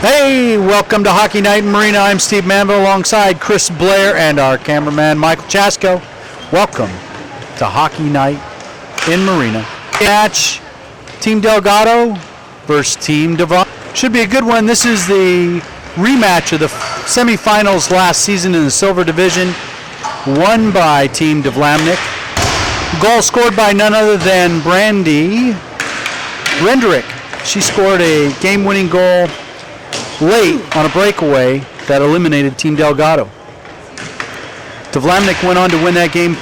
Hey, welcome to Hockey Night in Marina. I'm Steve Manville alongside Chris Blair and our cameraman Michael Chasko. Welcome to Hockey Night in Marina. Match, Team Delgado versus Team DeVlaminck. Should be a good one. This is the rematch of the semifinals last season in the Silver Division, won by Team DeVlaminck. Goal scored by none other than Brandy Renderick. She scored a game-winning goal late on a breakaway that eliminated Team Delgado. DeVlaminck went on to win that game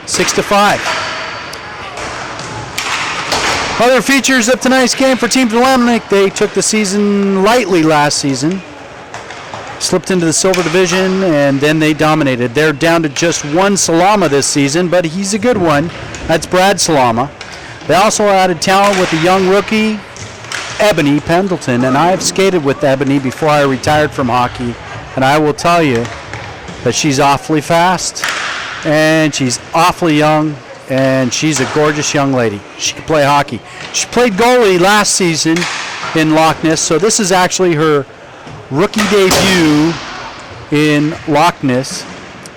6-5. Other features of tonight's game for Team DeVlaminck: they took the season lightly last season, slipped into the Silver Division, and then they dominated. They're down to just one Salama this season, but he's a good one. That's Brad Salama. They also added talent with a young rookie, Ebony Pendleton, and I've skated with Ebony before I retired from hockey, and I will tell you that she's awfully fast, and she's awfully young, and she's a gorgeous young lady. She can play hockey. She played goalie last season in Loch Ness, so this is actually her rookie debut in Loch Ness,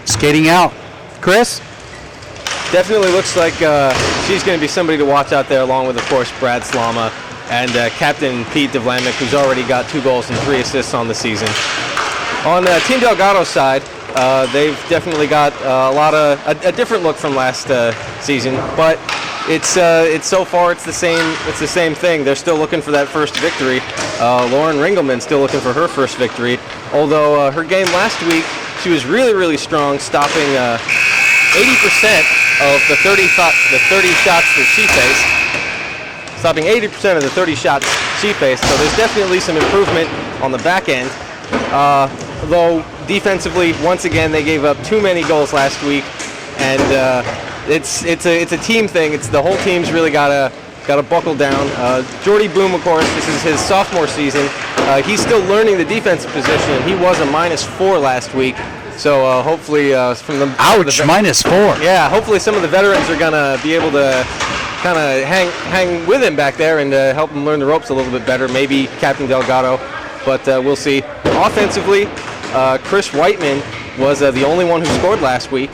skating out. Chris? Definitely looks like she's going to be somebody to watch out there, along with, of course, Brad Salama and Captain Pete DeVlaminck, who's already got 2 goals and 3 assists on the season. On Team Delgado's side, they've definitely got a different look from last season, but it's so far it's the same thing. They're still looking for that first victory. Lauren Ringelman still looking for her first victory, although her game last week, she was really strong, stopping 80% of the 30 shots that she faced. Stopping 80% of the 30 shots she faced, so there's definitely some improvement on the back end. Though defensively, once again, they gave up too many goals last week, and it's a team thing. It's the whole team's really gotta buckle down. Jordy Boom, of course, this is his sophomore season. He's still learning the defensive position, and he was a -4 last week. So hopefully from the -4. Yeah, hopefully some of the veterans are gonna be able to kind of hang with him back there and help him learn the ropes a little bit better. Maybe Captain Delgado, but we'll see. Offensively, Chris Whiteman was the only one who scored last week,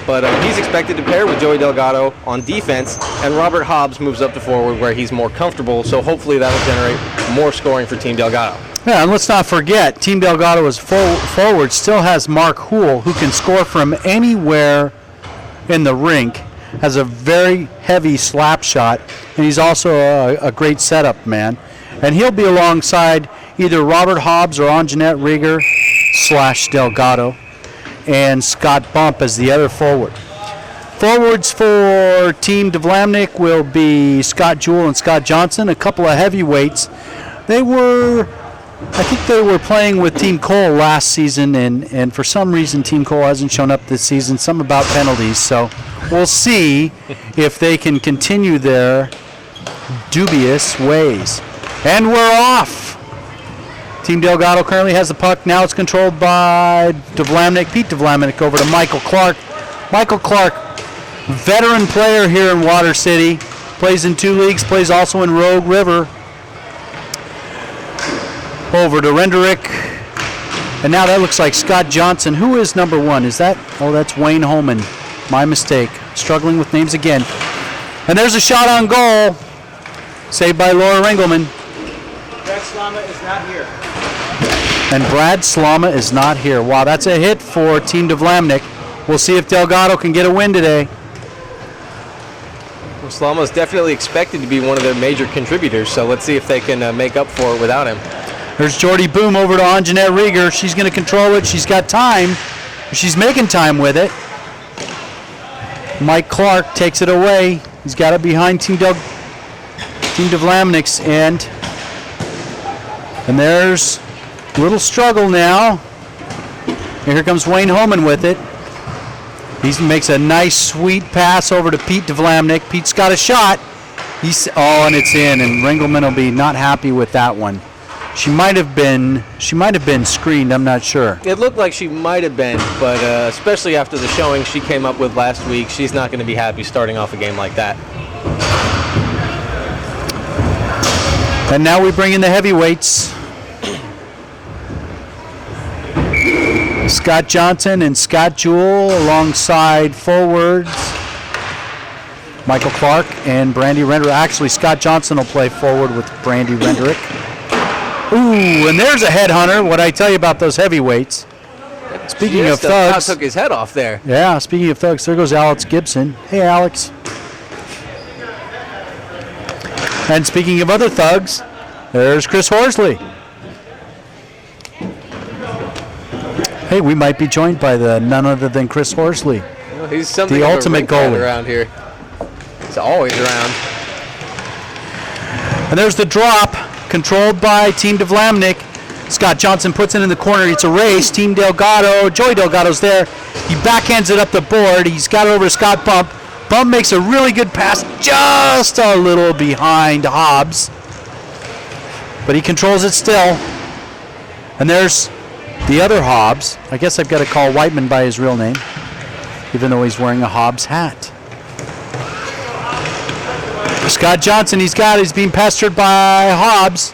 but he's expected to pair with Joey Delgado on defense, and Robert Hobbs moves up to forward where he's more comfortable, so hopefully that'll generate more scoring for Team Delgado. Yeah, and let's not forget, Team Delgado is forward, still has Mark Houle, who can score from anywhere in the rink, has a very heavy slap shot, and he's also a great setup man. And he'll be alongside either Robert Hobbs or Anjanette Rieger / Delgado, and Scott Bump as the other forward. Forwards for Team DeVlaminck will be Scott Jewell and Scott Johnson, a couple of heavyweights. I think they were playing with Team Cole last season, and for some reason Team Cole hasn't shown up this season, some about penalties, so we'll see if they can continue their dubious ways. And we're off! Team Delgado currently has the puck. Now it's controlled by DeVlaminck. Pete DeVlaminck over to Michael Clark. Michael Clark, veteran player here in Water City, plays in 2 leagues, plays also in Rogue River. Over to Renderick. And now that looks like Scott Johnson. Who is number 1? Is that? Oh, that's Wayne Holman. My mistake. Struggling with names again. And there's a shot on goal. Saved by Laura Ringelman. Brad Salama is not here. And Brad Salama is not here. Wow, that's a hit for Team DeVlaminck. We'll see if Delgado can get a win today. Well, Salama is definitely expected to be one of their major contributors, so let's see if they can make up for it without him. There's Jordy Boom over to Anjanette Rieger. She's going to control it. She's got time. She's making time with it. Mike Clark takes it away. He's got it behind Team DeVlaminck's end. And there's a little struggle now. And here comes Wayne Holman with it. He makes a nice, sweet pass over to Pete DeVlaminck. Pete's got a shot. And it's in. And Ringelman will be not happy with that one. She might have been screened, I'm not sure. It looked like she might have been, but especially after the showing she came up with last week, she's not going to be happy starting off a game like that. And now we bring in the heavyweights. Scott Johnson and Scott Jewell alongside forwards Michael Clark and Brandy Renderick. Actually, Scott Johnson will play forward with Brandy Renderick. Ooh, and there's a headhunter. What I tell you about those heavyweights. Speaking of thugs. Took his head off there. Yeah, speaking of thugs, there goes Alex Gibson. Hey, Alex. And speaking of other thugs, there's Chris Horsley. Hey, we might be joined by none other than Chris Horsley. Well, he's something the of ultimate a goalie goalie around here. He's always around. And there's the drop, controlled by Team DeVlaminck. Scott Johnson puts it in the corner. It's a race. Team Delgado, Joey Delgado's there. He backhands it up the board. He's got it over to Scott Bump. Bump makes a really good pass, just a little behind Hobbs. But he controls it still. And there's the other Hobbs. I guess I've got to call Whiteman by his real name, even though he's wearing a Hobbs hat. Scott Johnson, he's being pestered by Hobbs.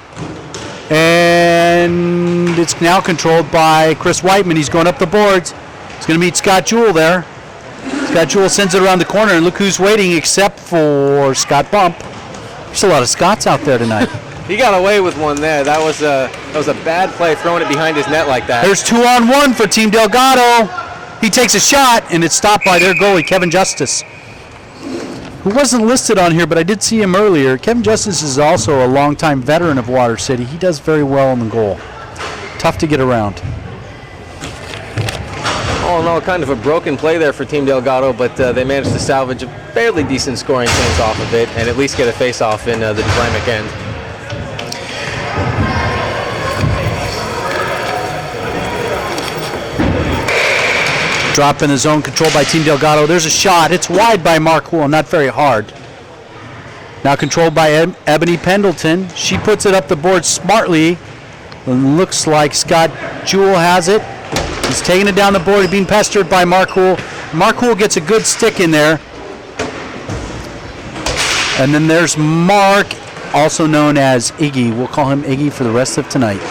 And it's now controlled by Chris Whiteman. He's going up the boards. He's going to meet Scott Jewell there. Scott Jewell sends it around the corner, and look who's waiting except for Scott Bump. There's a lot of Scotts out there tonight. He got away with one there. That was a bad play, throwing it behind his net like that. There's 2-on-1 for Team Delgado. He takes a shot, and it's stopped by their goalie, Kevin Justice, who wasn't listed on here, but I did see him earlier. Kevin Justice is also a longtime veteran of Water City. He does very well in the goal. Tough to get around. All in all, kind of a broken play there for Team Delgado, but they managed to salvage a fairly decent scoring chance off of it and at least get a face-off in the DeVlaminck end. Drop in the zone, controlled by Team Delgado. There's a shot. It's wide by Mark Hool, not very hard. Now controlled by Ebony Pendleton. She puts it up the board smartly. And looks like Scott Jewell has it. He's taking it down the board. He's being pestered by Mark Hool. Mark Hool gets a good stick in there. And then there's Mark, also known as Iggy. We'll call him Iggy for the rest of tonight.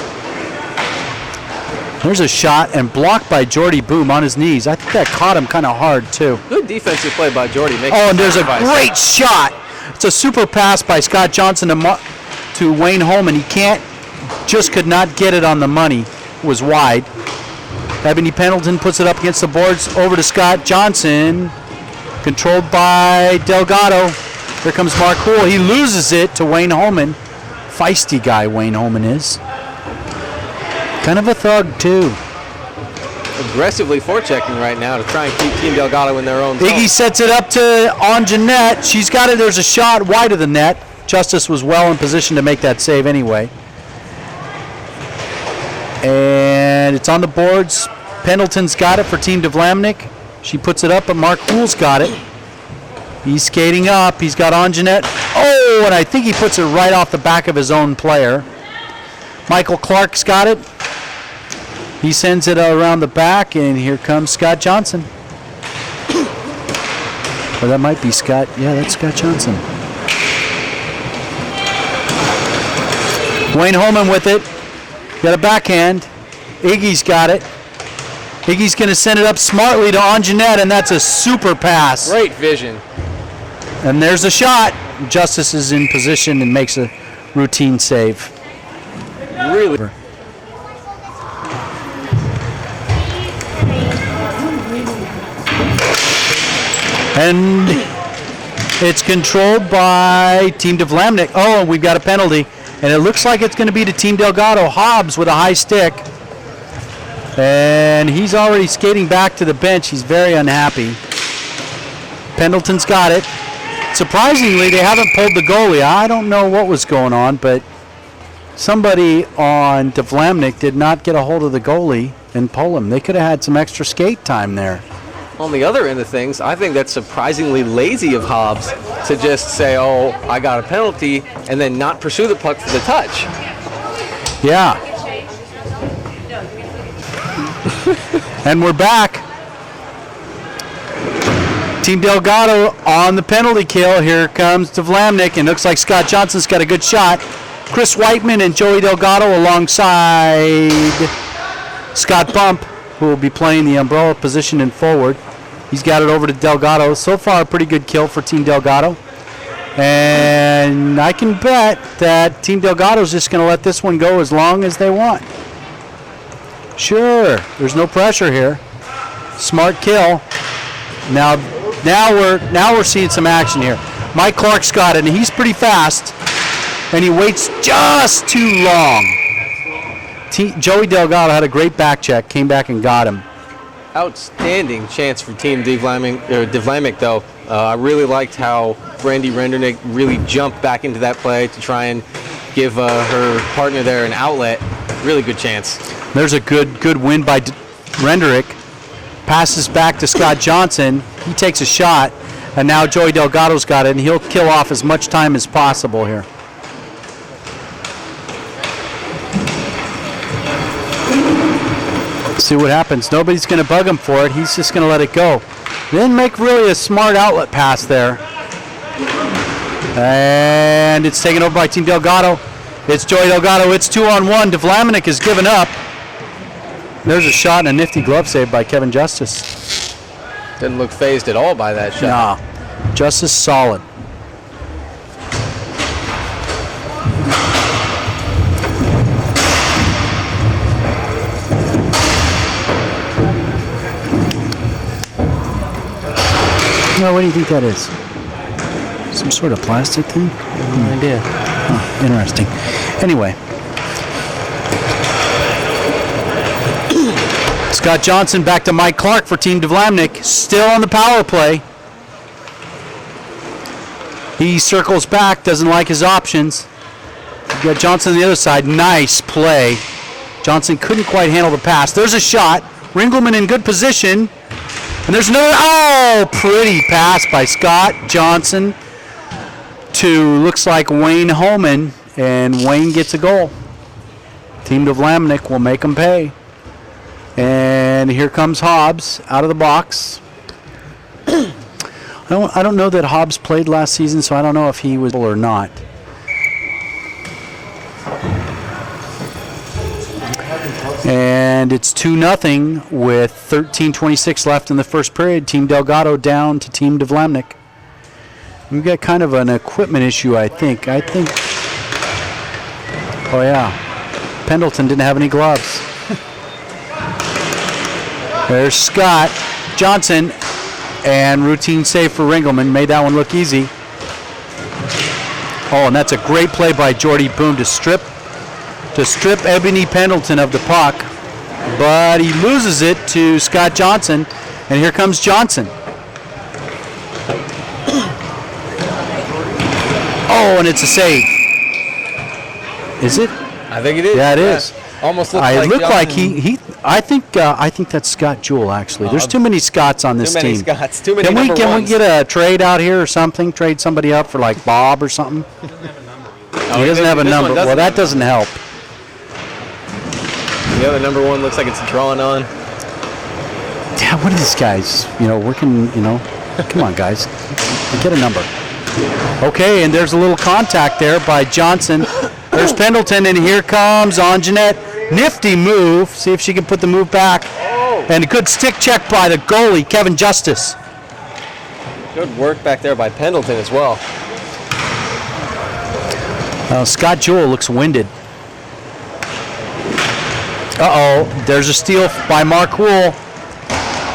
There's a shot and blocked by Jordy Boom on his knees. I think that caught him kind of hard, too. Good defensive play by Jordy. Oh, and there's a great shot. It's a super pass by Scott Johnson to Wayne Holman. He could not get it on the money. It was wide. Ebony Pendleton puts it up against the boards, over to Scott Johnson. Controlled by Delgado. Here comes Mark Hool. He loses it to Wayne Holman. Feisty guy, Wayne Holman is. Kind of a thug, too. Aggressively forechecking right now to try and keep Team Delgado in their own zone. Iggy sets it up on Jeanette. She's got it. There's a shot wide of the net. Justice was well in position to make that save anyway. And it's on the boards. Pendleton's got it for Team DeVlaminck. She puts it up, but Mark Hool's got it. He's skating up. He's got on Jeanette. Oh, and I think he puts it right off the back of his own player. Michael Clark's got it. He sends it around the back, and here comes Scott Johnson. Or that might be Scott. Yeah, that's Scott Johnson. Wayne Holman with it. Got a backhand. Iggy's got it. Iggy's going to send it up smartly to Anjanette, and that's a super pass. Great vision. And there's a shot. Justice is in position and makes a routine save. Really. And it's controlled by Team DeVlaminck. Oh, and we've got a penalty. And it looks like it's going to be to Team Delgado. Hobbs with a high stick. And he's already skating back to the bench. He's very unhappy. Pendleton's got it. Surprisingly, they haven't pulled the goalie. I don't know what was going on, but somebody on DeVlaminck did not get a hold of the goalie and pull him. They could have had some extra skate time there. On the other end of things, I think that's surprisingly lazy of Hobbs to just say, oh, I got a penalty, and then not pursue the puck for the touch. Yeah. And we're back. Team Delgado on the penalty kill. Here comes DeVlaminck, and looks like Scott Johnson's got a good shot. Chris Whiteman and Joey Delgado alongside Scott Bump. who will be playing the umbrella position in forward. He's got it over to Delgado. So far, a pretty good kill for Team Delgado. And I can bet that Team Delgado is just going to let this one go as long as they want. Sure, there's no pressure here. Smart kill. Now we're seeing some action here. Mike Clark's got it, and he's pretty fast. And he waits just too long. Joey Delgado had a great back check, came back and got him. Outstanding chance for Team DeVlaminck, though. I really liked how Brandy Rendernick really jumped back into that play to try and give her partner there an outlet. Really good chance. There's a good win by Renderick. Passes back to Scott Johnson. He takes a shot, and now Joey Delgado's got it, and he'll kill off as much time as possible here. Let's see what happens. Nobody's going to bug him for it. He's just going to let it go. Didn't make really a smart outlet pass there. And it's taken over by Team Delgado. It's Joey Delgado. It's 2-on-1. DeVlaminck has given up. There's a shot and a nifty glove save by Kevin Justice. Didn't look phased at all by that shot. Nah, Justice solid. No, what do you think that is? Some sort of plastic thing? No idea. Oh, interesting. Anyway. Scott Johnson back to Mike Clark for Team DeVlaminck. Still on the power play. He circles back, doesn't like his options. You got Johnson on the other side. Nice play. Johnson couldn't quite handle the pass. There's a shot. Ringelman in good position. And there's another, pretty pass by Scott Johnson to, looks like Wayne Holman, and Wayne gets a goal. Team DeVlaminck will make them pay. And here comes Hobbs out of the box. I don't know that Hobbs played last season, so I don't know if he was or not. And it's 2-0 with 13:26 left in the first period. Team Delgado down to Team DeVlaminck. We've got kind of an equipment issue, I think. Oh yeah, Pendleton didn't have any gloves. There's Scott Johnson, and routine save for Ringelman. Made that one look easy. Oh, and that's a great play by Jordy Boom to strip Ebony Pendleton of the puck, but he loses it to Scott Johnson, and here comes Johnson. Oh, and it's a save. Is it? I think it is. Yeah, it is. Almost looks It like looked like Johnson. I think that's Scott Jewell, actually. There's too many Scotts on this Too many team. Scots. Too many Can we ones. get a trade out here or something? Trade somebody up for like Bob or something? He doesn't have a number. Well, that doesn't help. The other number one looks like it's drawn on. Yeah, what are these guys? Working, come on, guys. Get a number. Okay, and there's a little contact there by Johnson. There's Pendleton, and here comes Anjanette. Nifty move. See if she can put the move back. And a good stick check by the goalie, Kevin Justice. Good work back there by Pendleton as well. Scott Jewell looks winded. There's a steal by Mark Wool.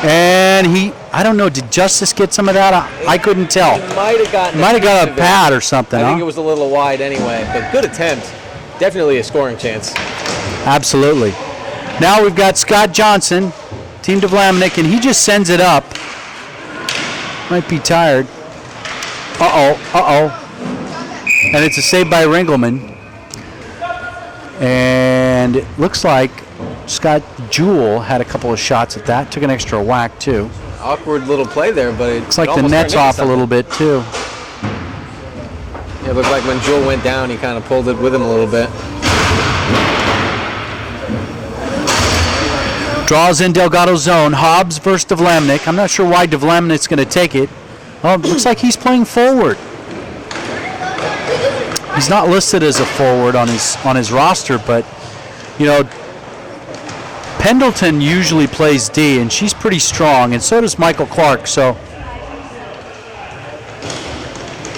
And I don't know, did Justice get some of that? I couldn't tell. He might have got a pad or something, I think it was a little wide anyway, but good attempt. Definitely a scoring chance. Absolutely. Now we've got Scott Johnson, Team DeVlaminck, and he just sends it up. Might be tired. And it's a save by Ringelman. And it looks like Scott Jewell had a couple of shots at that. Took an extra whack, too. Awkward little play there, but it looks like the net's off a little bit, too. Yeah, it looked like when Jewell went down, he kind of pulled it with him a little bit. Draws in Delgado zone. Hobbs versus DeVlaminck. I'm not sure why DeVlaminck's going to take it. Oh, it looks like he's playing forward. He's not listed as a forward on his roster, but Pendleton usually plays D, and she's pretty strong, and so does Michael Clark, so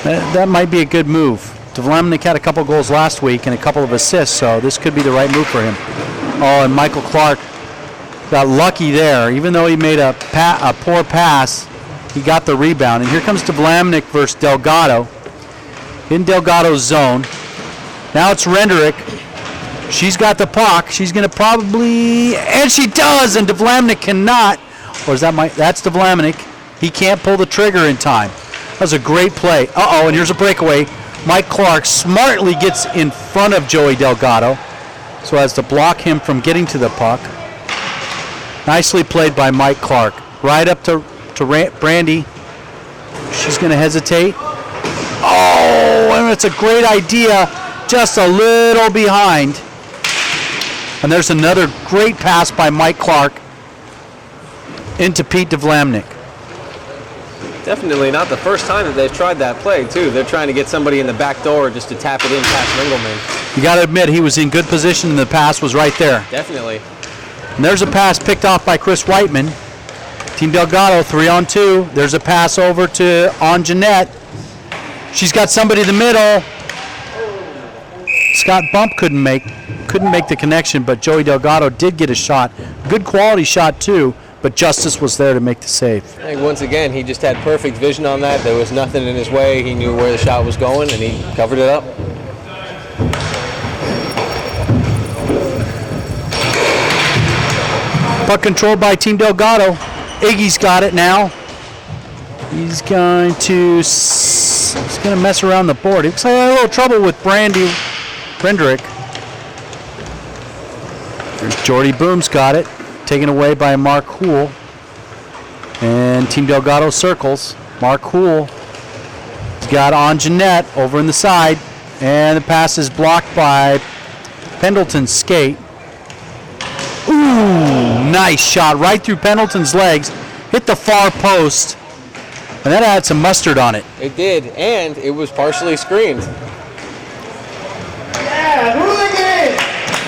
that might be a good move. DeVlaminck had a couple goals last week and a couple of assists, so this could be the right move for him. Oh, and Michael Clark got lucky there. Even though he made a poor pass, he got the rebound. And here comes DeVlaminck versus Delgado in Delgado's zone. Now it's Renderick. She's got the puck. She's going to probably, and she does, and DeVlaminck cannot. Or is that that's DeVlaminck. He can't pull the trigger in time. That was a great play. Uh-oh, and here's a breakaway. Mike Clark smartly gets in front of Joey Delgado so as to block him from getting to the puck. Nicely played by Mike Clark. Right up to Brandy. She's going to hesitate. Oh, and it's a great idea. Just a little behind. And there's another great pass by Mike Clark into Pete DeVlaminck. Definitely not the first time that they've tried that play, too. They're trying to get somebody in the back door just to tap it in past Ringelman. You got to admit, he was in good position and the pass was right there. Definitely. And there's a pass picked off by Chris Whiteman. Team Delgado 3-on-2. There's a pass over to Jeanette. She's got somebody in the middle. Scott Bump couldn't make the connection, but Joey Delgado did get a shot. Good quality shot too, but Justice was there to make the save. I think once again he just had perfect vision on that. There was nothing in his way. He knew where the shot was going and he covered it up. Puck controlled by Team Delgado. Iggy's got it now. He's going to mess around the board. He looks like he had a little trouble with Brandy Renderick. There's Jordy Boom's got it. Taken away by Mark Houle. And Team Delgado circles. Mark Houle has got Jeanette over in the side. And the pass is blocked by Pendleton's skate. Ooh, nice shot right through Pendleton's legs. Hit the far post. And that had some mustard on it. It did, and it was partially screened.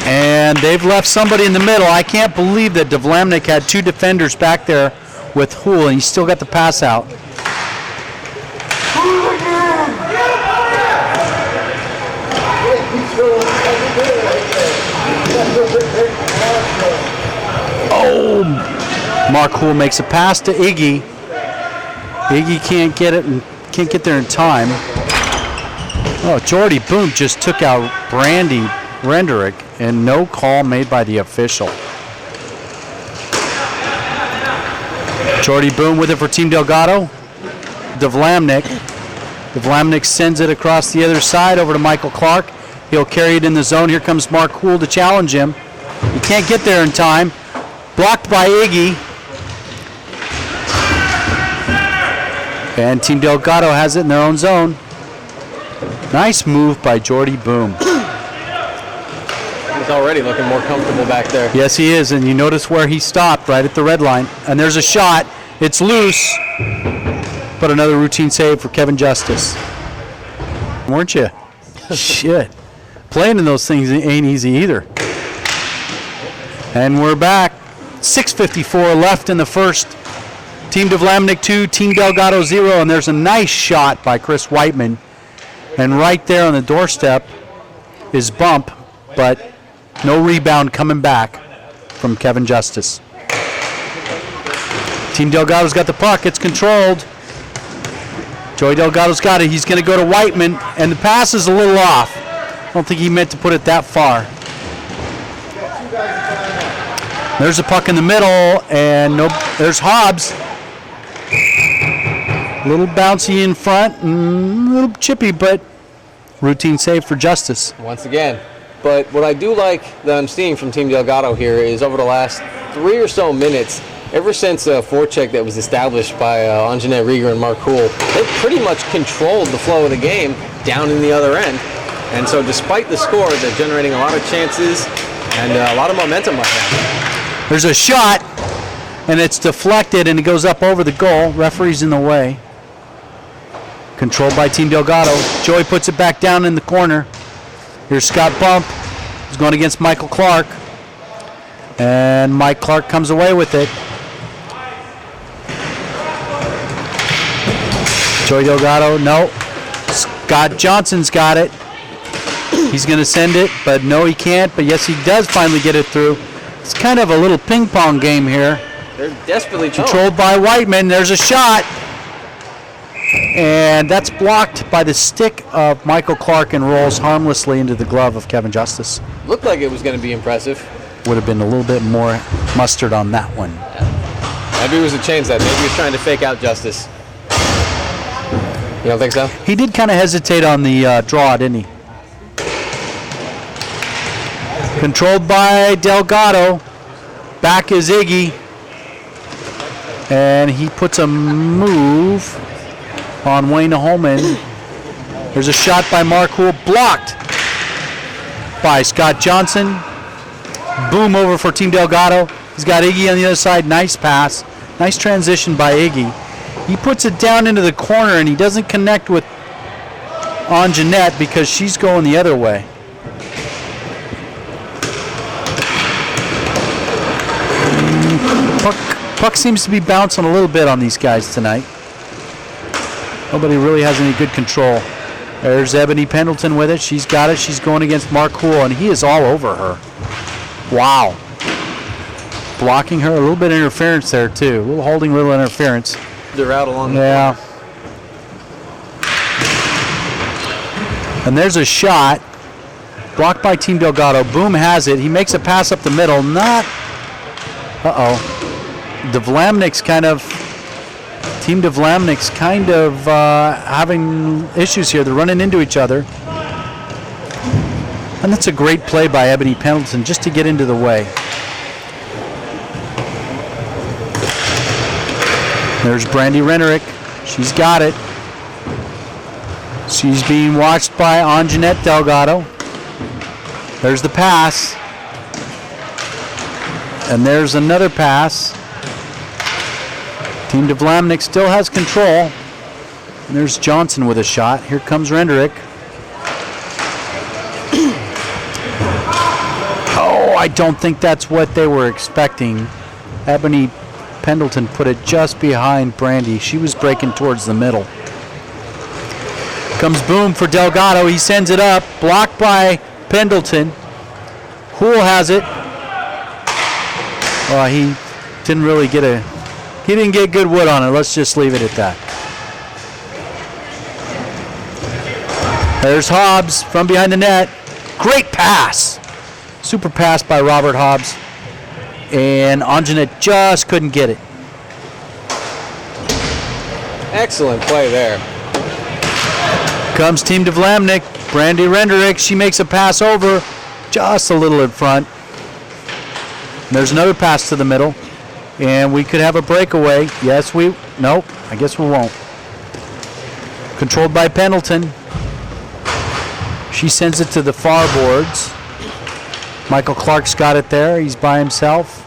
And they've left somebody in the middle. I can't believe that DeVlaminck had two defenders back there with Houle, and he still got the pass out. Oh, Mark Houle makes a pass to Iggy. Iggy can't get it and can't get there in time. Oh, Jordy Boom just took out Brandy Renderick, and no call made by the official. Jordy Boom with it for Team Delgado. DeVlaminck. DeVlaminck sends it across the other side over to Michael Clark. He'll carry it in the zone. Here comes Mark Houle to challenge him. He can't get there in time. Blocked by Iggy. And Team Delgado has it in their own zone. Nice move by Jordy Boom. He's already looking more comfortable back there. Yes, he is, and you notice where he stopped, right at the red line. And there's a shot. It's loose. But another routine save for Kevin Justice. Weren't you? Shit. Playing in those things ain't easy either. And we're back. 6:54 left in the first. Team DeVlaminck 2, Team Delgado 0, and there's a nice shot by Chris Whiteman. And right there on the doorstep is Bump, but no rebound coming back from Kevin Justice. Team Delgado's got the puck. It's controlled. Joey Delgado's got it. He's going to go to Whiteman, and the pass is a little off. I don't think he meant to put it that far. There's a puck in the middle, and there's Hobbs. A little bouncy in front, and a little chippy, but routine save for Justice. Once again. But what I do like that I'm seeing from Team Delgado here is over the last 3 or so minutes, ever since a forecheck that was established by Anjanette Rieger and Mark Houle, they've pretty much controlled the flow of the game down in the other end. And so despite the score, they're generating a lot of chances and a lot of momentum right now. There's a shot, and it's deflected, and it goes up over the goal. Referee's in the way. Controlled by Team Delgado. Joey puts it back down in the corner. Here's Scott Bump. He's going against Michael Clark. And Mike Clark comes away with it. Jordy Delgado, no. Scott Johnson's got it. He's going to send it, but no, he can't. But yes, he does finally get it through. It's kind of a little ping pong game here. They're desperately controlled by Whiteman. There's a shot. And that's blocked by the stick of Michael Clark and rolls harmlessly into the glove of Kevin Justice. Looked like it was going to be impressive. Would have been a little bit more mustard on that one. Yeah. Maybe it was a change that. Maybe he was trying to fake out Justice. You don't think so? He did kind of hesitate on the draw, didn't he? Controlled by Delgado. Back is Iggy. And he puts a move on Wayne Holman. There's a shot by Mark Hool, blocked by Scott Johnson. Boom over for Team Delgado. He's got Iggy on the other side. Nice pass. Nice transition by Iggy. He puts it down into the corner and he doesn't connect with Anjanette because she's going the other way. Puck seems to be bouncing a little bit on these guys tonight. Nobody really has any good control. There's Ebony Pendleton with it. She's got it. She's going against Mark Hool, and he is all over her. Wow. Blocking her. A little bit of interference there, too. A little holding, a little interference. They're out along the corner. And there's a shot. Blocked by Team Delgado. Boom has it. He makes a pass up the middle. Not. Uh-oh. Team DeVlaminck's kind of having issues here. They're running into each other. And that's a great play by Ebony Pendleton just to get into the way. There's Brandy Renerick. She's got it. She's being watched by Anjanette Delgado. There's the pass. And there's another pass. Team DeVlaminck still has control. And there's Johnson with a shot. Here comes Renderick. Oh, I don't think that's what they were expecting. Ebony Pendleton put it just behind Brandy. She was breaking towards the middle. Comes Boom for Delgado. He sends it up. Blocked by Pendleton. Hool has it. Well, he didn't really get he didn't get good wood on it. Let's just leave it at that. There's Hobbs from behind the net. Great pass. Super pass by Robert Hobbs. And Anjanette just couldn't get it. Excellent play there. Comes Team DeVlaminck. Brandy Renderick. She makes a pass over. Just a little in front. And there's another pass to the middle. And we could have a breakaway. Yes, nope, I guess we won't. Controlled by Pendleton. She sends it to the far boards. Michael Clark's got it there. He's by himself.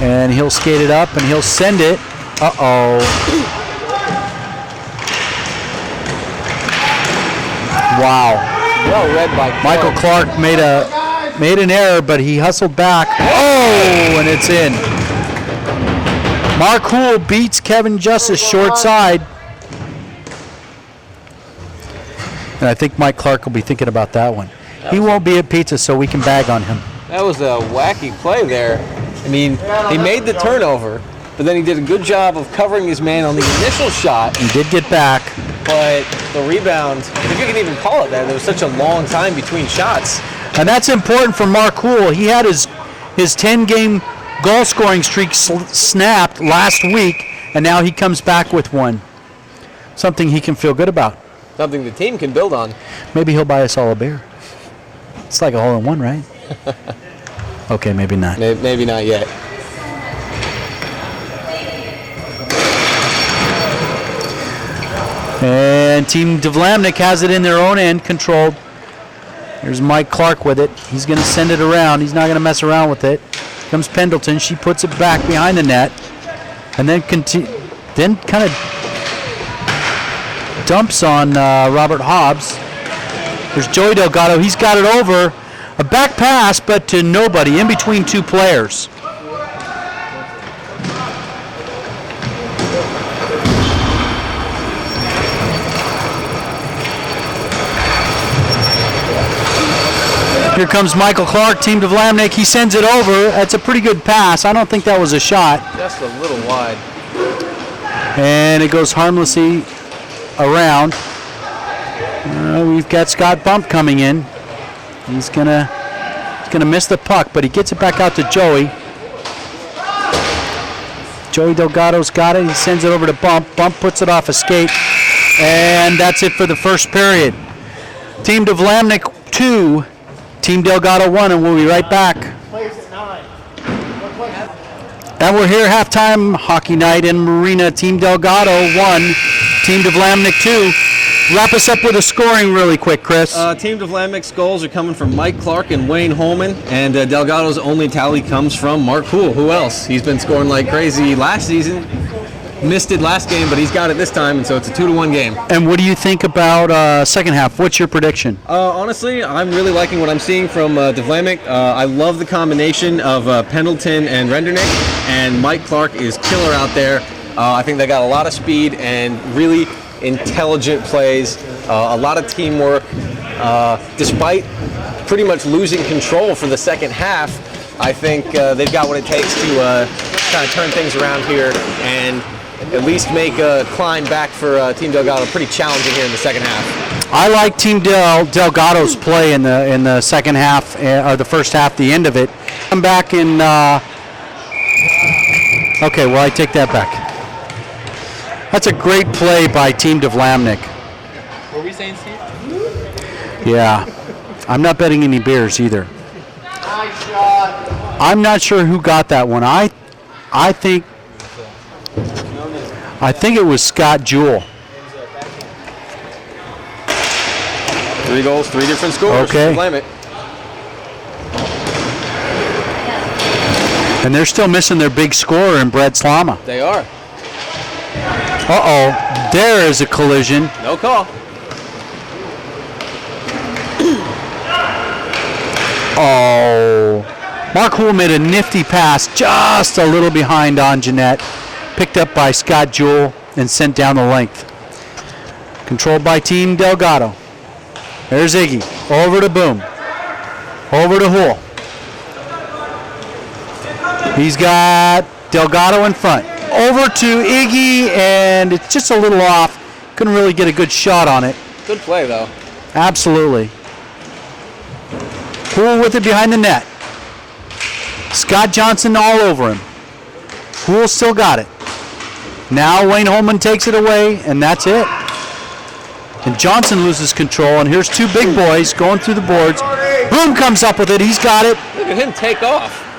And he'll skate it up and he'll send it. Uh-oh. Wow. Well read by Clark. Michael Clark made an error, but he hustled back. Oh, and it's in. Mark Hool beats Kevin Justice short side. And I think Mike Clark will be thinking about that one. He won't be at pizza, so we can bag on him. That was a wacky play there. I mean, he made the turnover, but then he did a good job of covering his man on the initial shot. He did get back. But the rebound, if you can even call it that, there was such a long time between shots. And that's important for Mark Hool. He had his 10-game goal scoring streak snapped last week, and now he comes back with one. Something he can feel good about. Something the team can build on. Maybe he'll buy us all a beer. It's like a hole-in-one, right? Okay, maybe not. Maybe not yet. And Team DeVlaminck has it in their own end, controlled. There's Mike Clark with it. He's going to send it around. He's not going to mess around with it. Comes Pendleton. She puts it back behind the net. And then kind of dumps on Robert Hobbs. There's Joey Delgado. He's got it over. A back pass, but to nobody, in between two players. Here comes Michael Clark, Team DeVlaminck. He sends it over. That's a pretty good pass. I don't think that was a shot. Just a little wide. And it goes harmlessly around. We've got Scott Bump coming in. He's gonna miss the puck, but he gets it back out to Joey. Joey Delgado's got it. He sends it over to Bump. Bump puts it off a skate. And that's it for the first period. Team DeVlaminck 2, Team Delgado 1, and we'll be right back. And we're here halftime hockey night in Marina. Team Delgado 1, Team DeVlaminck 2. Wrap us up with a scoring really quick, Chris. Team DeVlaminck's goals are coming from Mike Clark and Wayne Holman, and Delgado's only tally comes from Mark Poole. Who else? He's been scoring like crazy last season. Missed it last game, but he's got it this time, and so it's a 2-1 game. And what do you think about second half? What's your prediction? Honestly, I'm really liking what I'm seeing from DeVlaminck. I love the combination of Pendleton and Rendernick, and Mike Clark is killer out there. I think they got a lot of speed and really intelligent plays, a lot of teamwork. Despite pretty much losing control for the second half, I think they've got what it takes to kind of turn things around here and at least make a climb back for Team Delgado pretty challenging here in the second half. I like Team Delgado's play in the second half, or the first half, the end of it. I'm back in. Okay, well, I take that back. That's a great play by Team DeVlaminck. What were we saying, Steve? Yeah. I'm not betting any beers either. Nice shot. I'm not sure who got that one. I think it was Scott Jewell. 3 goals, 3 different scores. Okay. DeVlaminck. And they're still missing their big scorer in Brad Slama. They are. Uh-oh. There is a collision. No call. Oh. Mark Hoole made a nifty pass just a little behind on Jeanette. Picked up by Scott Jewell and sent down the length. Controlled by Team Delgado. There's Iggy. Over to Boom. Over to Hoole. He's got Delgado in front. Over to Iggy, and it's just a little off. Couldn't really get a good shot on it. Good play, though. Absolutely. Hoole with it behind the net. Scott Johnson all over him. Hoole still got it. Now Wayne Holman takes it away, and that's it. And Johnson loses control, and here's 2 big boys going through the boards. Boom comes up with it. He's got it. Look at him take off.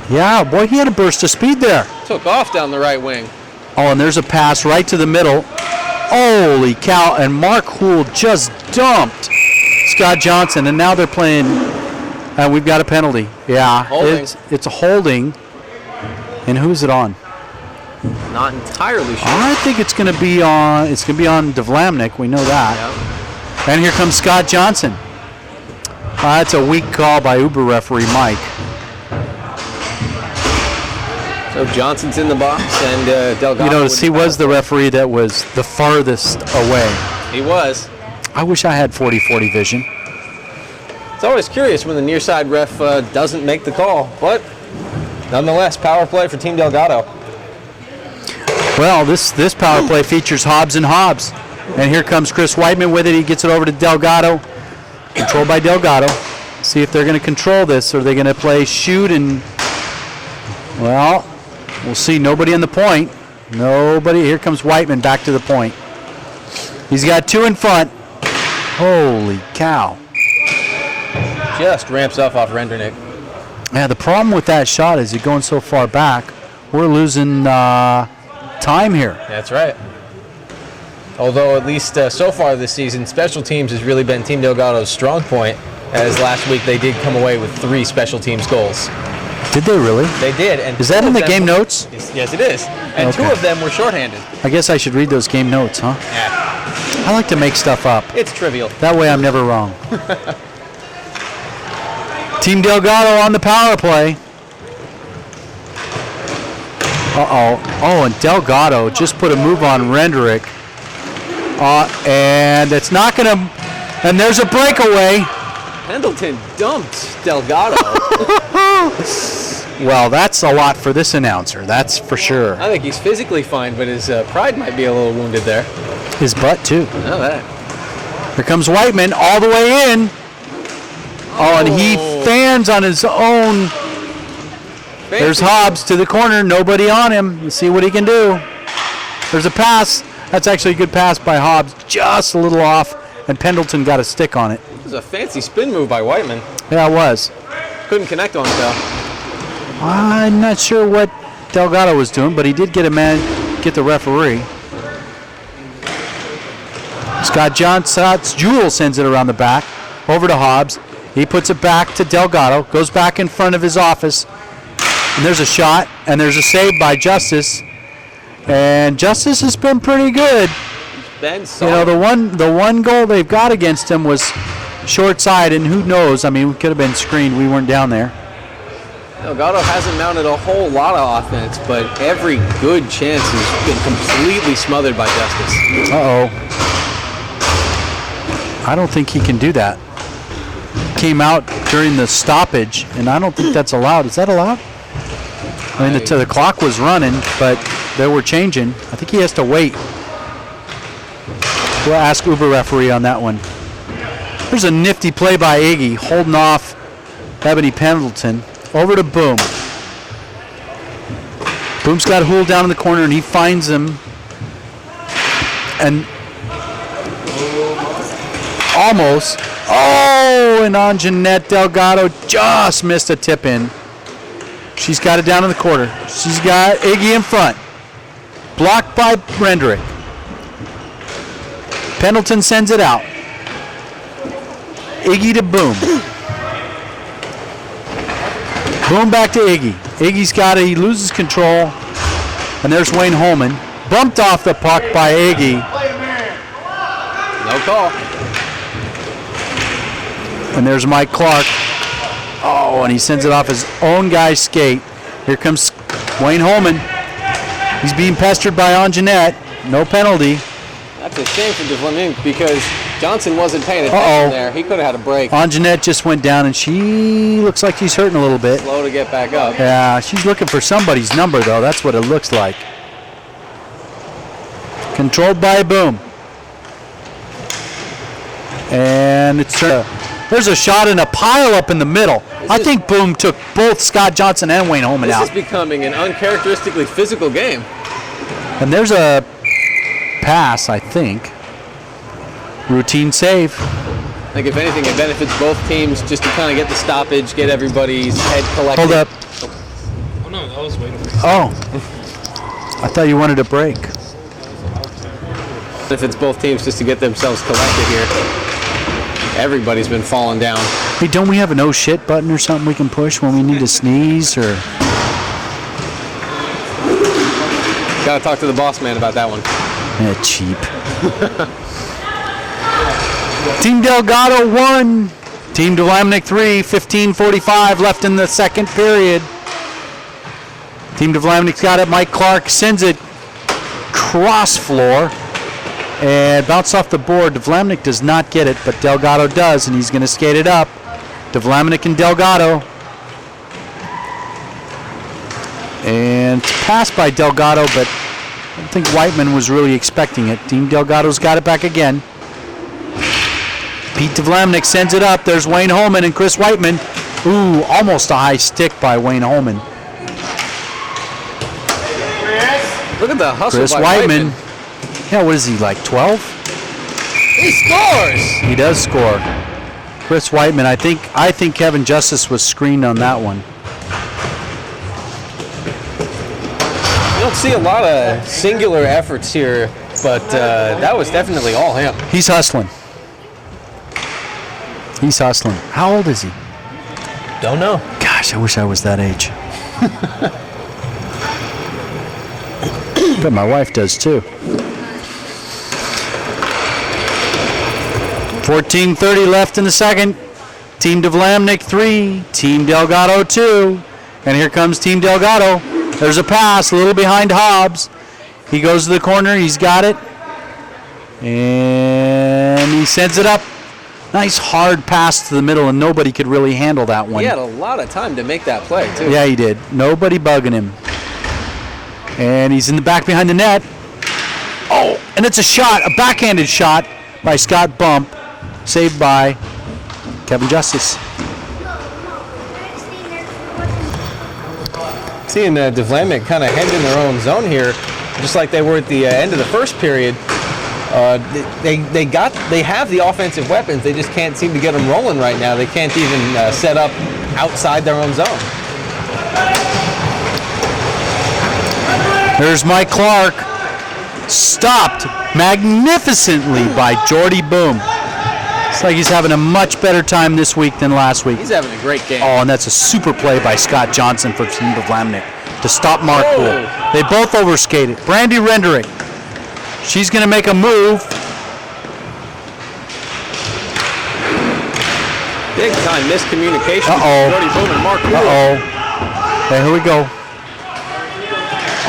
Yeah, boy, he had a burst of speed there. Took off down the right wing. Oh, and there's a pass right to the middle. Holy cow, and Mark Hoole just dumped Scott Johnson, and now they're playing, and we've got a penalty. Yeah, Holding. it's a holding. And who's it on? Not entirely sure. I think it's going to be on DeVlaminck. We know that. Yep. And here comes Scott Johnson. That's a weak call by Uber referee Mike. So Johnson's in the box, and Delgado. You notice he was the referee that was the farthest away. He was. I wish I had 40-40 vision. It's always curious when the near side ref doesn't make the call, but nonetheless, power play for Team Delgado. Well, this power play features Hobbs and Hobbs. And here comes Chris Whiteman with it. He gets it over to Delgado. Controlled by Delgado. See if they're going to control this, or are they going to play shoot and, well, we'll see. Nobody on the point. Nobody. Here comes Whiteman back to the point. He's got 2 in front. Holy cow. Just ramps off Rendernick. Yeah, the problem with that shot is you're going so far back, we're losing time here. That's right. Although at least so far this season, special teams has really been Team Delgado's strong point, as last week they did come away with 3 special teams goals. Did they really? They did. And is that in the game notes? Yes, it is. And Okay. 2 of them were shorthanded. I guess I should read those game notes, huh? Yeah. I like to make stuff up. It's trivial. That way I'm never wrong. Team Delgado on the power play. Uh-oh. Oh, and Delgado just put a move on Renderick. And it's not going to... And there's a breakaway. Pendleton dumped Delgado. Well, that's a lot for this announcer. That's for sure. I think he's physically fine, but his pride might be a little wounded there. His butt, too. Oh, that. Here comes Whiteman all the way in. Oh, and he fans on his own. There's Hobbs to the corner. Nobody on him. Let's see what he can do. There's a pass. That's actually a good pass by Hobbs. Just a little off. And Pendleton got a stick on it. It was a fancy spin move by Whiteman. Yeah, it was. Couldn't connect on it, though. I'm not sure what Delgado was doing, but he did get the referee. Scott Jewell sends it around the back. Over to Hobbs. He puts it back to Delgado. Goes back in front of his office. And there's a shot, and there's a save by Justice. And Justice has been pretty good. You know, the one goal they've got against him was short side, and who knows? I mean, we could have been screened. We weren't down there. Delgado hasn't mounted a whole lot of offense, but every good chance has been completely smothered by Justice. Uh-oh. I don't think he can do that. Came out during the stoppage, and I don't think that's allowed. Is that allowed? I mean, the clock was running, but they were changing. I think he has to wait. We'll ask Uber referee on that one. There's a nifty play by Iggy, holding off Ebony Pendleton. Over to Boom. Boom's got Hool down in the corner, and he finds him. And almost. Oh, and on Jeanette Delgado just missed a tip in. She's got it down in the corner. She's got Iggy in front. Blocked by Renderick. Pendleton sends it out. Iggy to Boom. Boom back to Iggy. Iggy's got it. He loses control. And there's Wayne Holman. Bumped off the puck by Iggy. No call. And there's Mike Clark. Oh, and he sends it off his own guy's skate. Here comes Wayne Holman. He's being pestered by Anjanette. No penalty. That's a shame for DeVlaminck because Johnson wasn't paying attention there. He could have had a break. Anjanette just went down, and she looks like she's hurting a little bit. Slow to get back up. Yeah, she's looking for somebody's number, though. That's what it looks like. Controlled by Boom. And it's there's a shot and a pile up in the middle. I think Boom took both Scott Johnson and Wayne Holman out. This is becoming an uncharacteristically physical game. And there's a pass, I think. Routine save. I think if anything, it benefits both teams just to kind of get the stoppage, get everybody's head collected. Hold up. Oh no, I was waiting for you. Oh. I thought you wanted a break. Benefits both teams just to get themselves collected here. Everybody's been falling down. Hey, don't we have an oh shit button or something we can push when we need to sneeze or... Gotta talk to the boss man about that one. Yeah, cheap. Team Delgado 1. Team DeVlaminck 3. 15:45 left in the second period. Team DeVlaminck's got it. Mike Clark sends it cross floor. And bounce off the board. DeVlaminck does not get it, but Delgado does, and he's going to skate it up. DeVlaminck and Delgado. And it's passed by Delgado, but I don't think Whiteman was really expecting it. Team Delgado's got it back again. Pete DeVlaminck sends it up. There's Wayne Holman and Chris Whiteman. Ooh, almost a high stick by Wayne Holman. Look at the hustle Chris by Whiteman. Yeah, what is he, like 12? He scores! He does score. Chris Whiteman, I think Kevin Justice was screened on that one. You don't see a lot of singular efforts here, but that was definitely all him. He's hustling. He's hustling. How old is he? Don't know. Gosh, I wish I was that age. But my wife does too. 14:30 left in the second. Team DeVlaminck 3, Team Delgado 2. And here comes Team Delgado. There's a pass, a little behind Hobbs. He goes to the corner, he's got it. And he sends it up. Nice hard pass to the middle, and nobody could really handle that one. He had a lot of time to make that play, too. Yeah, he did. Nobody bugging him. And he's in the back behind the net. Oh, and it's a shot, a backhanded shot by Scott Bump, saved by Kevin Justice. Seeing DeVlaminck kind of head in their own zone here, just like they were at the end of the first period. They have the offensive weapons. They just can't seem to get them rolling right now. They can't even set up outside their own zone. There's Mike Clark, stopped magnificently by Jordy Boom. It's like he's having a much better time this week than last week. He's having a great game. Oh, and that's a super play by Scott Johnson for Team DeVlaminck to stop Mark Poole. They both overskated. Brandy Renderick. She's going to make a move. Big time miscommunication. Uh-oh. Jordy Boom and Mark Poole. Uh-oh. Okay, here we go.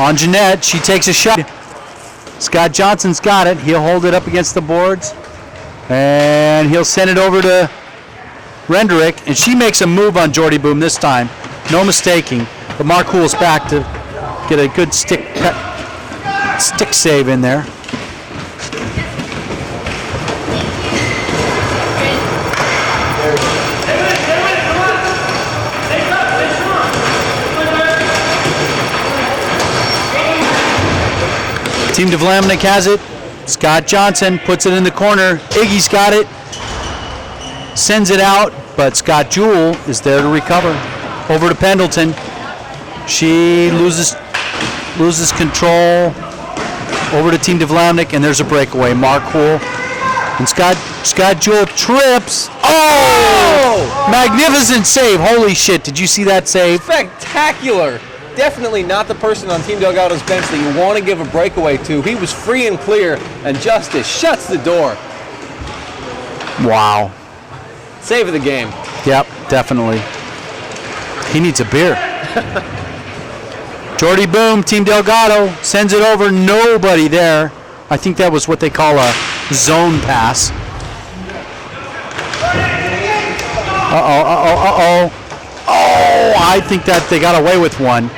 On Jeanette, she takes a shot. Scott Johnson's got it. He'll hold it up against the boards. And he'll send it over to Renderick. And she makes a move on Jordy Boom this time. No mistaking. But Mark Poole's back to get a good stick save in there. Team DeVlaminck has it. Scott Johnson puts it in the corner. Iggy's got it. Sends it out, but Scott Jewell is there to recover. Over to Pendleton. She loses control. Over to Team DeVlaminck, and there's a breakaway. Mark Poole. And Scott Jewell trips. Oh! Magnificent save. Holy shit. Did you see that save? Spectacular. Definitely not the person on Team Delgado's bench that you want to give a breakaway to. He was free and clear, and Justice shuts the door. Wow. Save of the game. Yep, definitely. He needs a beer. Jordy Boom, Team Delgado, sends it over. Nobody there. I think that was what they call a zone pass. Oh, I think that they got away with one.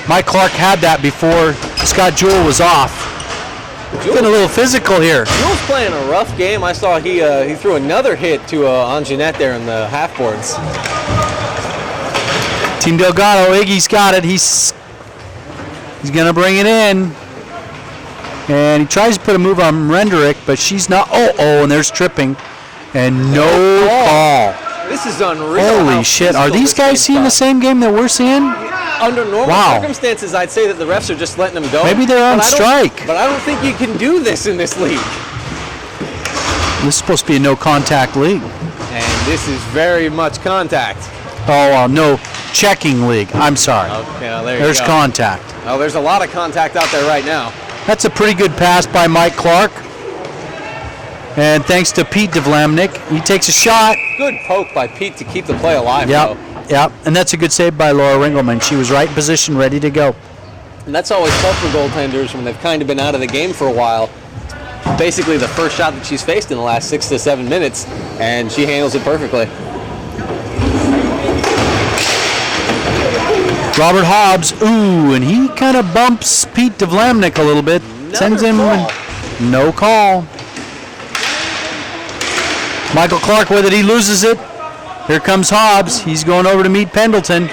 Mike Clark had that before Scott Jewell was off. It's been a little physical here. Jewell's playing a rough game. I saw he threw another hit to Anjanette there in the half boards. Team Delgado, Iggy's got it. He's going to bring it in. And he tries to put a move on Renderick, but she's not. And there's tripping. And no call. This is unreal. Holy shit. Are these guys seeing the same game that we're seeing? Under normal circumstances, I'd say that the refs are just letting them go. Maybe they're on strike. But I don't think you can do this in this league. This is supposed to be a no-contact league. And this is very much contact. No checking league. I'm sorry. Okay, well, there's contact. Oh, there's a lot of contact out there right now. That's a pretty good pass by Mike Clark. And thanks to Pete DeVlaminck, he takes a shot. Good poke by Pete to keep the play alive, Yep. And that's a good save by Laura Ringelman. She was right in position, ready to go. And that's always tough for goaltenders when they've kind of been out of the game for a while. Basically the first shot that she's faced in the last 6 to 7 minutes, and she handles it perfectly. Robert Hobbs, and he kind of bumps Pete DeVlaminck a little bit. Sends him no call. Michael Clark with it, he loses it. Here comes Hobbs. He's going over to meet Pendleton.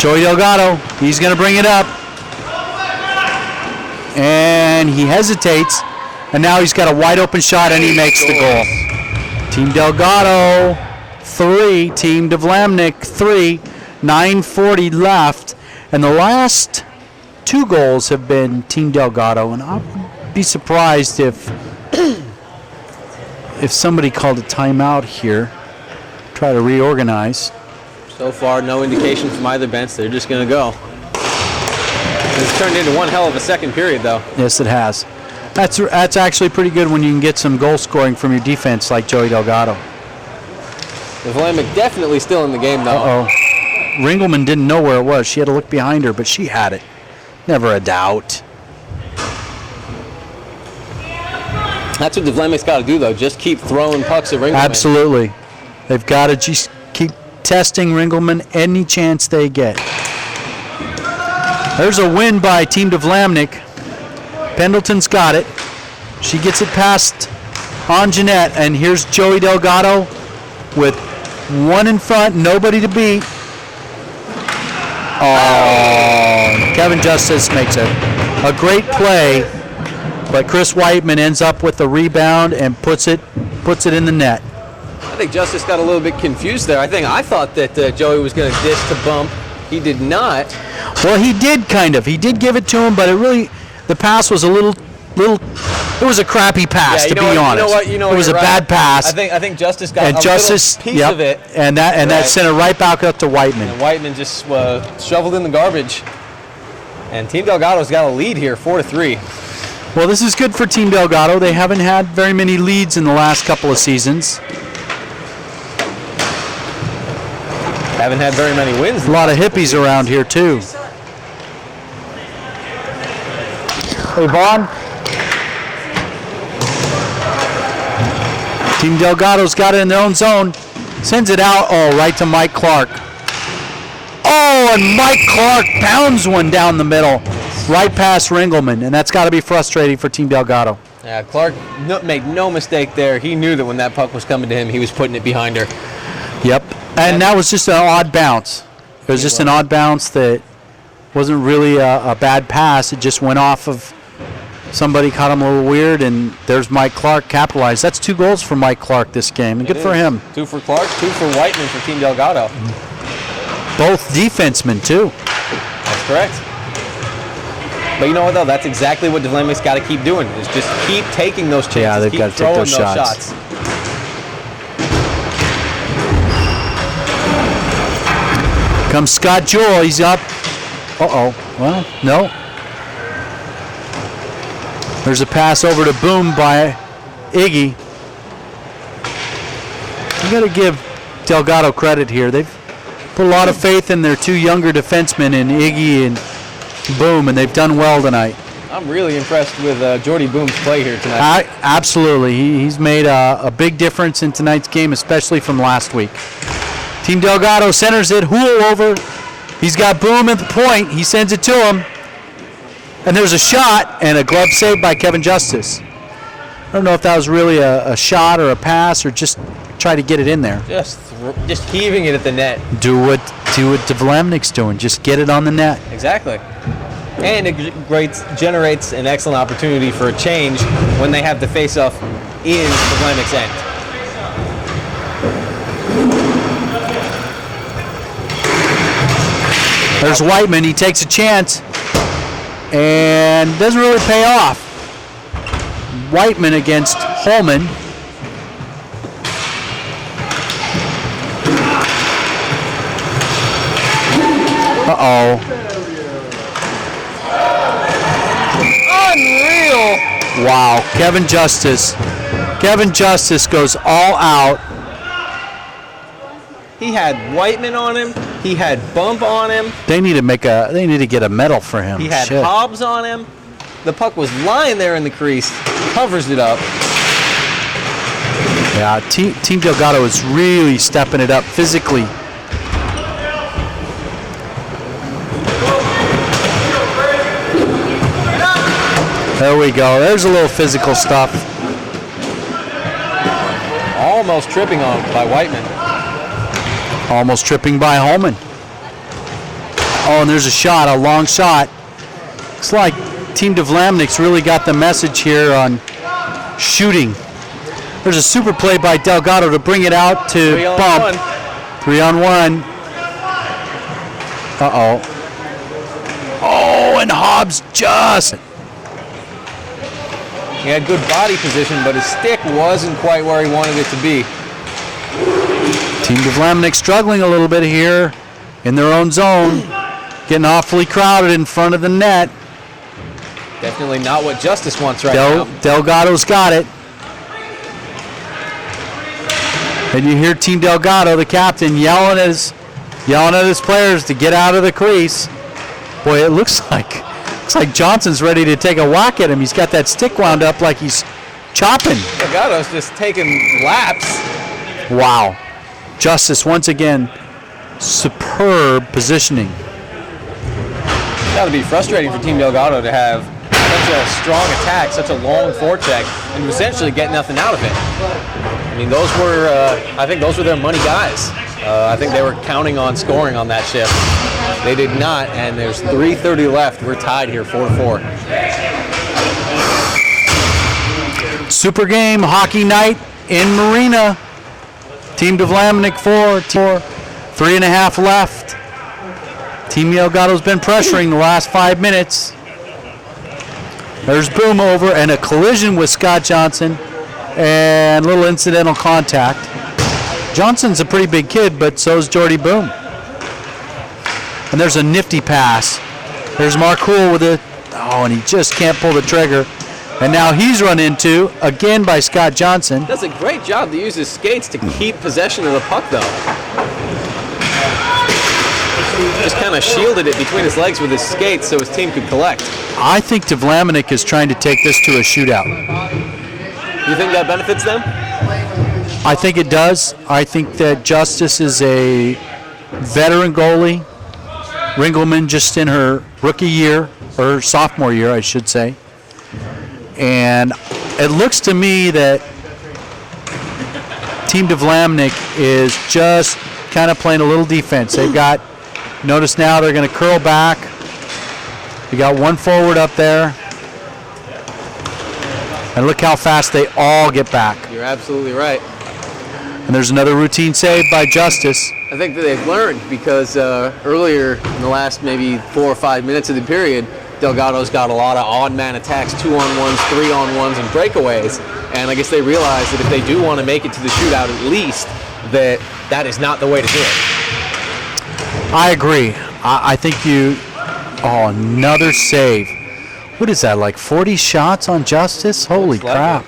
Joey Delgado, he's going to bring it up. And he hesitates. And now he's got a wide open shot and he makes the goal. Team Delgado 3, Team DeVlaminck 3, 9:40 left. And the last 2 goals have been Team Delgado. And I'll be surprised if somebody called a timeout here, try to reorganize. So far, no indication from either bench. They're just going to go. It's turned into one hell of a second period, though. Yes, it has. That's actually pretty good when you can get some goal scoring from your defense like Joey Delgado. DeVlaminck definitely still in the game, though. Uh-oh. Ringelman didn't know where it was. She had to look behind her, but she had it. Never a doubt. That's what DeVlaminck's got to do, though. Just keep throwing pucks at Ringelman. Absolutely. They've got to just keep testing Ringelman any chance they get. There's a win by Team DeVlaminck. Pendleton's got it. She gets it past Anjanette, and here's Joey Delgado with one in front, nobody to beat. Oh, Kevin Justice makes a great play, but Chris Whiteman ends up with the rebound and puts it in the net. I think Justice got a little bit confused there. I thought that Joey was going to dish to Bump. He did not. Well, he did kind of. He did give it to him, but the pass was a little. It was a crappy pass, to be honest. You know it was a bad pass. I think Justice got and a Justice, little piece of it. And that sent it right back up to Whiteman. And Whiteman just shoveled in the garbage. And Team Delgado's got a lead here, 4-3. Well, this is good for Team Delgado. They haven't had very many leads in the last couple of seasons. Haven't had very many wins. A lot of hippies around here, too. Hey, Vaughn. Team Delgado's got it in their own zone. Sends it out. Oh, right to Mike Clark. Oh, and Mike Clark pounds one down the middle. Right past Ringelman. And that's got to be frustrating for Team Delgado. Yeah, Clark made no mistake there. He knew that when that puck was coming to him, he was putting it behind her. Yep. And that was just an odd bounce. It was just an odd bounce that wasn't really a bad pass. It just went off of somebody, caught him a little weird, and there's Mike Clark capitalized. That's 2 goals for Mike Clark this game, and good for him. 2 for Clark, 2 for Whiteman for Team Delgado. Both defensemen, too. That's correct. But you know what, though? That's exactly what DeVlaminck's got to keep doing, is just keep taking those chances. Yeah, they've got to take those shots. Comes Scott Jewell. He's up. Uh-oh. Well, no. There's a pass over to Boom by Iggy. You got to give Delgado credit here. They've put a lot of faith in their 2 younger defensemen, in Iggy and Boom, and they've done well tonight. I'm really impressed with Jordy Boom's play here tonight. Absolutely. He's made a big difference in tonight's game, especially from last week. Team Delgado centers it. Hool over. He's got Boom at the point. He sends it to him. And there's a shot and a glove save by Kevin Justice. I don't know if that was really a shot or a pass or just try to get it in there. Just heaving it at the net. Do what DeVlaminck's doing. Just get it on the net. Exactly. And it generates an excellent opportunity for a change when they have the face-off in DeVlaminck's end. There's Whiteman. He takes a chance and doesn't really pay off. Whiteman against Holman. Uh-oh. Unreal. Wow. Kevin Justice goes all out. He had Whiteman on him. He had Bump on him. They need to get a medal for him. He had Hobbs on him. The puck was lying there in the crease. Covers it up. Yeah, Team Delgado is really stepping it up physically. There we go. There's a little physical stuff. Almost tripping on by Whiteman. Almost tripping by Holman. Oh, and there's a shot, a long shot. Looks like Team DeVlaminck's really got the message here on shooting. There's a super play by Delgado to bring it out to Bump. 3-on-1. Uh-oh. Oh, and Hobbs just. He had good body position, but his stick wasn't quite where he wanted it to be. Team DeVlaminck struggling a little bit here in their own zone. Getting awfully crowded in front of the net. Definitely not what Justice wants right now. Delgado's got it. And you hear Team Delgado, the captain, yelling at his players to get out of the crease. Boy, it looks like Johnson's ready to take a whack at him. He's got that stick wound up like he's chopping. Delgado's just taking laps. Wow. Justice, once again, superb positioning. It's got to be frustrating for Team Delgado to have such a strong attack, such a long forecheck, and essentially get nothing out of it. I mean, I think those were their money guys. I think they were counting on scoring on that shift. They did not, and there's 3:30 left. We're tied here, 4-4. Super game, hockey night in Marina. Team DeVlaminck 4, 3.5 left. Team Delgado's been pressuring the last 5 minutes. There's Boom over and a collision with Scott Johnson and little incidental contact. Johnson's a pretty big kid, but so's Jordy Boom. And there's a nifty pass. There's Mark Hool with it. Oh, and he just can't pull the trigger. And now he's run into, again by Scott Johnson. Does a great job to use his skates to keep possession of the puck, though. Just kind of shielded it between his legs with his skates so his team could collect. I think DeVlaminck is trying to take this to a shootout. You think that benefits them? I think it does. I think that Justice is a veteran goalie. Ringelman just in her rookie year, or sophomore year, I should say. And it looks to me that Team DeVlaminck is just kind of playing a little defense. They've got, notice now they're going to curl back. We got one forward up there. And look how fast they all get back. You're absolutely right. And there's another routine save by Justice. I think that they've learned because earlier in the last maybe 4 or 5 minutes of the period, Delgado's got a lot of odd-man attacks, 2-on-1s, 3-on-1s, and breakaways. And I guess they realize that if they do want to make it to the shootout at least, that is not the way to do it. I agree. I think another save. What is that, like 40 shots on Justice? Holy crap.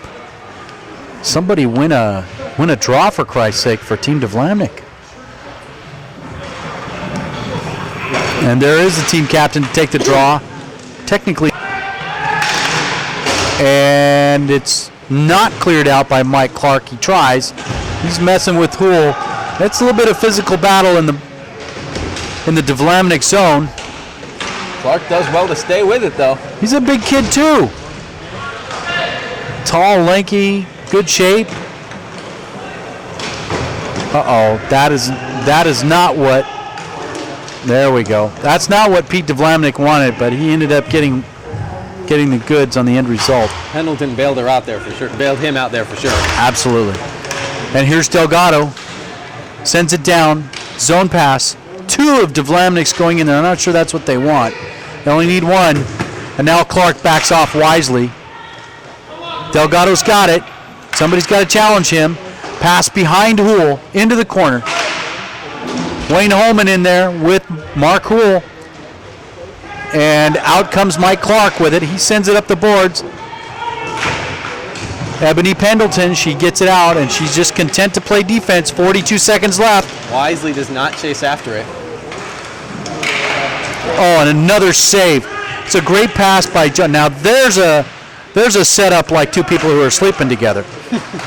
Somebody win a draw, for Christ's sake, for Team DeVlaminck. And there is a team captain to take the draw. Technically. And it's not cleared out by Mike Clark. He tries. He's messing with Hool. That's a little bit of physical battle in the DeVlaminck zone. Clark does well to stay with it, though. He's a big kid, too. Tall, lanky, good shape. Uh-oh, that is not what... There we go. That's not what Pete DeVlaminck wanted, but he ended up getting the goods on the end result. Pendleton bailed him out there for sure. Absolutely. And here's Delgado. Sends it down. Zone pass. 2 of DeVlaminck's going in there. I'm not sure that's what they want. They only need 1. And now Clark backs off wisely. Delgado's got it. Somebody's got to challenge him. Pass behind Hool into the corner. Wayne Holman in there with Mark Hool. And out comes Mike Clark with it. He sends it up the boards. Ebony Pendleton, she gets it out, and she's just content to play defense. 42 seconds left. Wisely does not chase after it. Oh, and another save. It's a great pass by John. Now there's a setup like 2 people who are sleeping together.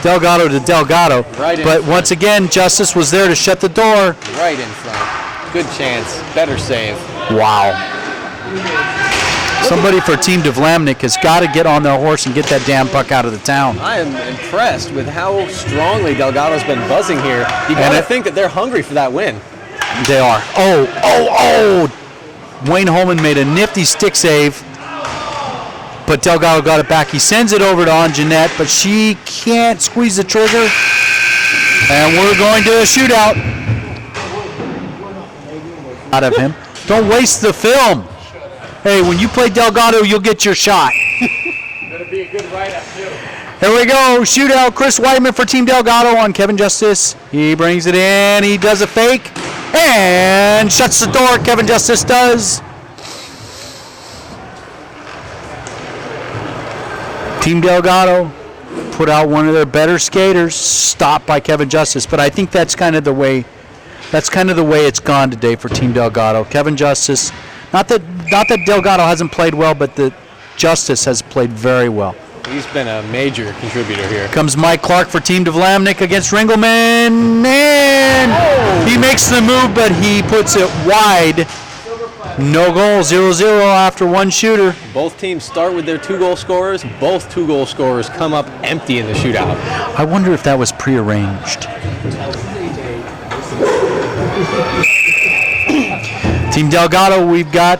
Delgado to Delgado. But once again, Justice was there to shut the door. Right in front. Good chance. Better save. Wow. Somebody for Team DeVlaminck has got to get on their horse and get that damn puck out of the town. I am impressed with how strongly Delgado's been buzzing here. You got to think that they're hungry for that win. They are. Oh. Wayne Holman made a nifty stick save. But Delgado got it back. He sends it over to Anjanette, but she can't squeeze the trigger. And we're going to a shootout. Out of him. Don't waste the film. Hey, when you play Delgado, you'll get your shot. Better be a good write-up, too. Here we go. Shootout. Chris Whiteman for Team Delgado on Kevin Justice. He brings it in. He does a fake. And shuts the door. Kevin Justice does. Team Delgado put out one of their better skaters, stopped by Kevin Justice. But I think that's kind of the way it's gone today for Team Delgado. Kevin Justice, not that Delgado hasn't played well, but the Justice has played very well. He's been a major contributor here. Comes Mike Clark for Team DeVlaminck against Ringelman, and he makes the move, but he puts it wide. No goal, 0-0 after one shooter. Both teams start with their 2-goal scorers. Both 2-goal scorers come up empty in the shootout. I wonder if that was prearranged. Team Delgado, we've got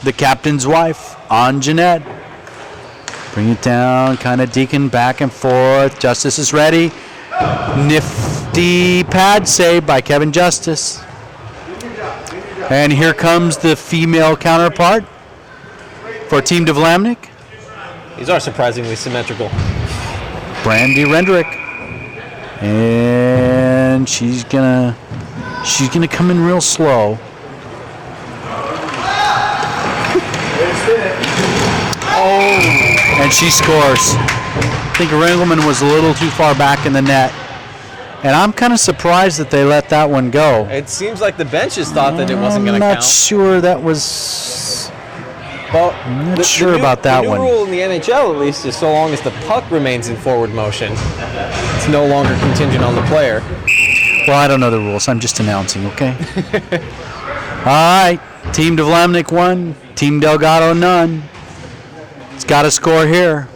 the captain's wife, Jeanette. Bring it down, kind of deacon back and forth. Justice is ready. Nifty pad save by Kevin Justice. And here comes the female counterpart for Team DeVlaminck. These are surprisingly symmetrical. Brandy Rendrick. And she's gonna come in real slow. And she scores. I think Ringelman was a little too far back in the net. And I'm kind of surprised that they let that one go. It seems like the benches thought that it wasn't going to count. I'm not sure that was... Well, I'm not sure about that one. The new rule in the NHL, at least, is so long as the puck remains in forward motion, it's no longer contingent on the player. Well, I don't know the rules. I'm just announcing, okay? All right. Team DeVlaminck 1, Team Delgado none. It's got to score here.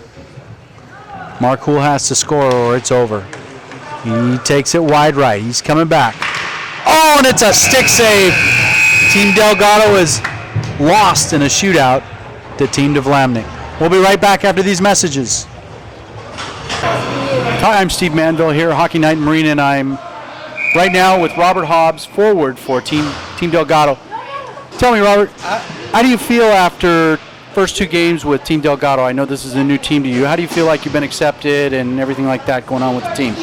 Mark Hool has to score or it's over. He takes it wide right. He's coming back. Oh, and it's a stick save. Team Delgado is lost in a shootout to Team DeVlaminck. We'll be right back after these messages. Hi, I'm Steve Manville here, Hockey Night in Marina, and I'm right now with Robert Hobbs, forward for Team Delgado. Tell me, Robert, how do you feel after first 2 games with Team Delgado? I know this is a new team to you. How do you feel like you've been accepted and everything like that going on with the team?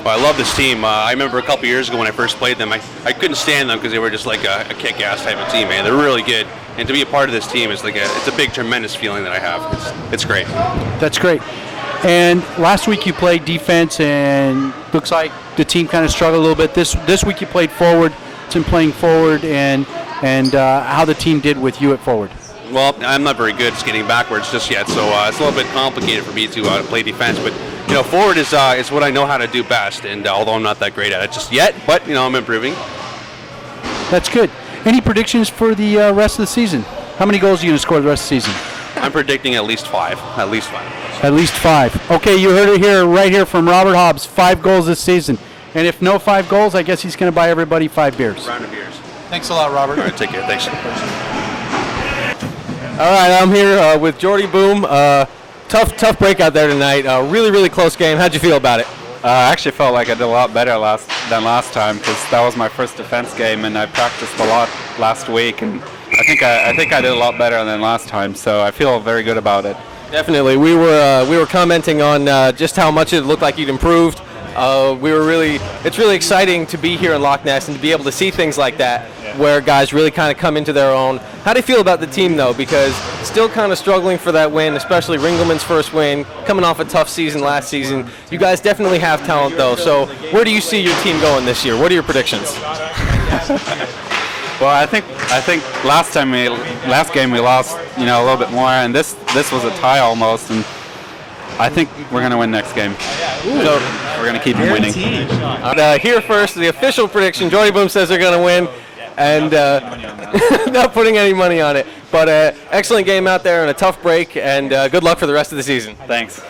Well, I love this team. I remember a couple years ago when I first played them, I couldn't stand them because they were just like a kick-ass type of team, man. They're really good. And to be a part of this team is it's a big, tremendous feeling that I have. It's great. That's great. And last week you played defense, and looks like the team kind of struggled a little bit. This week you played forward. It's in playing forward, and how the team did with you at forward. Well, I'm not very good at skating backwards just yet, so it's a little bit complicated for me to play defense. But forward is what I know how to do best, and although I'm not that great at it just yet, but I'm improving. That's good. Any predictions for the rest of the season? How many goals are you going to score the rest of the season? I'm predicting at least 5. At least 5. At least 5. Okay, you heard it here, right here from Robert Hobbs. 5 goals this season. And if no 5 goals, I guess he's going to buy everybody 5 beers. Round of beers. Thanks a lot, Robert. All right, take care. Thanks. All right, I'm here with Jordy Boom. Tough break out there tonight. Really, really close game. How'd you feel about it? I actually felt like I did a lot better than last time because that was my first defense game, and I practiced a lot last week, and I think I did a lot better than last time. So I feel very good about it. Definitely. We were commenting on just how much it looked like you'd improved. It's really exciting to be here in Loch Ness and to be able to see things like that, where guys really kind of come into their own. How do you feel about the team, though? Because still kind of struggling for that win, especially Ringelman's first win, coming off a tough season last season. You guys definitely have talent, though. So where do you see your team going this year? What are your predictions? Well, I think last game we lost, a little bit more, and this was a tie almost, and I think we're going to win next game. So we're going to keep winning. Here first, the official prediction. Jordy Boom says they're going to win, and not putting any money on it. But excellent game out there and a tough break, and good luck for the rest of the season. Thanks.